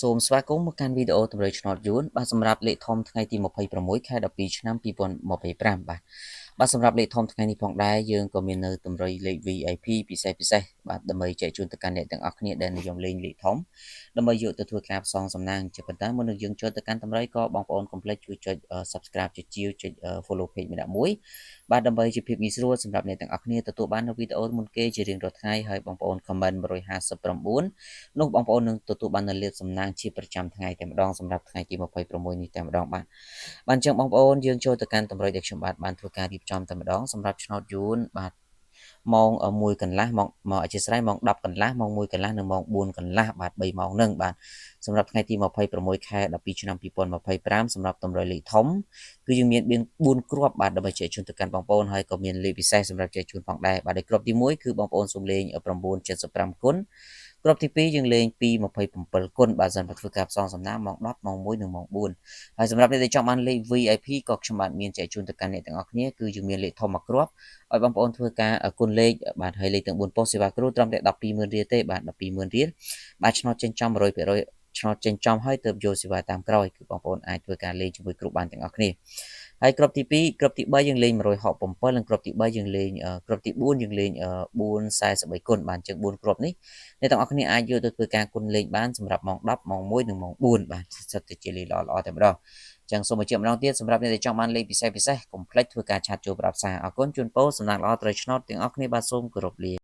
សូមស្វាគមន៍មកកាន់វីដេអូតម្រូវឆ្នោតយួនបាទសម្រាប់លេខធំថ្ងៃទី26ខែ12ឆ្នាំ2025បាទសម្រាប់លេខធំថ្ងៃនេះផងដែរយើងក៏មាននៅតម្រុយលេខ VIP ពិសេសបាទដើម្បីចែកជូនទៅកាន់អ្នកទាំងអស់គ្នាដែលនិយមលេងលេខធំដើម្បីយកទៅធ្វើការផ្សងសំណាងជាប៉ុន្តែមុននឹងយើងចូលទៅកាន់តម្រុយក៏បងប្អូនកុំភ្លេចជួយចុច Subscribe ចុចជាវចុច Follow Page ម្នាក់មួយបាទដើម្បីជាភាពងាយស្រួលសម្រាប់អ្នកទាំងអស់គ្នាទទួលបាននូវវីដេអូមុនគេជារៀងរាល់ថ្ងៃហើយបងប្អូន Comment 159នោះបងប្អូននឹងទទួលបាននូវលាភសំណាងជាប្រចាំថ្ងៃតែម្ដងសម្រាប់ថ្ងៃទី26នេះតែម្ដងបាទអញ្ចឹងបងប្អូនយើងចូលទៅកាន់តម្រុយដែលខ្ញុំបានធ្វើការរៀបចំតែម្ដងសម្រាប់ឆ្នោតយួនបាទម៉ោង1កន្លះម៉ោងអធិស្ឋានម៉ោង10កន្លះម៉ោង1កន្លះនិងម៉ោង4កន្លះបាទ3ម៉ោងហ្នឹងបាទសម្រាប់ថ្ងៃទី26ខែ12ឆ្នាំ2025សម្រាប់តម្រុយលេខធំគឺយើងមាន4គ្រាប់បាទដើម្បីចែកជូនទៅកាន់បងប្អូនហើយក៏មានលេខពិសេសសម្រាប់ចែកជូនផងដែរបាទដោយគ្រាប់ទី1គឺបងប្អូនសូមលេង975គុណគ្រាប់ទី2យើងលេង227គុណបាទសម្រាប់ធ្វើការផ្សងសំណាងម៉ោង10ម៉ោង1និងម៉ោង4ហើយសម្រាប់អ្នកដែលចង់បានលេខ VIP ក៏ខ្ញុំបាទមានចែកជូនទៅកាន់អ្នកទាំងអស់គ្នាគឺយើងមានលេខធំមួយគ្រាប់ឲ្យបងប្អូនធ្វើការគុណលេខបាទហើយលេខទាំង4ប៉ុស្តិ៍សេវាគ្រូត្រឹមតែ120,000រៀលទេបាទ120,000រៀលបាទឆ្នោតចេញចំ 100% ឆ្នោតចេញចំហើយទើបយកសេវាតាមក្រោយគឺបងប្អូនអាចធ្វើការលេងជាមួយគ្រូបានទាំងអស់គ្នាហើយគ្រាប់ទី2គ្រាប់ទី3យើងលេង167និងគ្រាប់ទី3យើងលេងគ្រាប់ទី4យើងលេង443គុណបានជាង4គ្រាប់នេះអ្នកទាំងអស់គ្នាអាចយកទៅធ្វើការគុណលេខបានសម្រាប់ម៉ោង10ម៉ោង1និងម៉ោង4បាទសិតតែជាលេខល្អតែម្ដងចឹងសូមបញ្ជាក់ម្ដងទៀតសម្រាប់អ្នកដែលចង់បានលេខពិសេសកុំភ្លេចធ្វើការឆាតចូលប្រាប់សារអរគុណជូនពរសំណាងល្អត្រូវឆ្នោតទាំងអស់គ្នាបាទសូមគោរពលា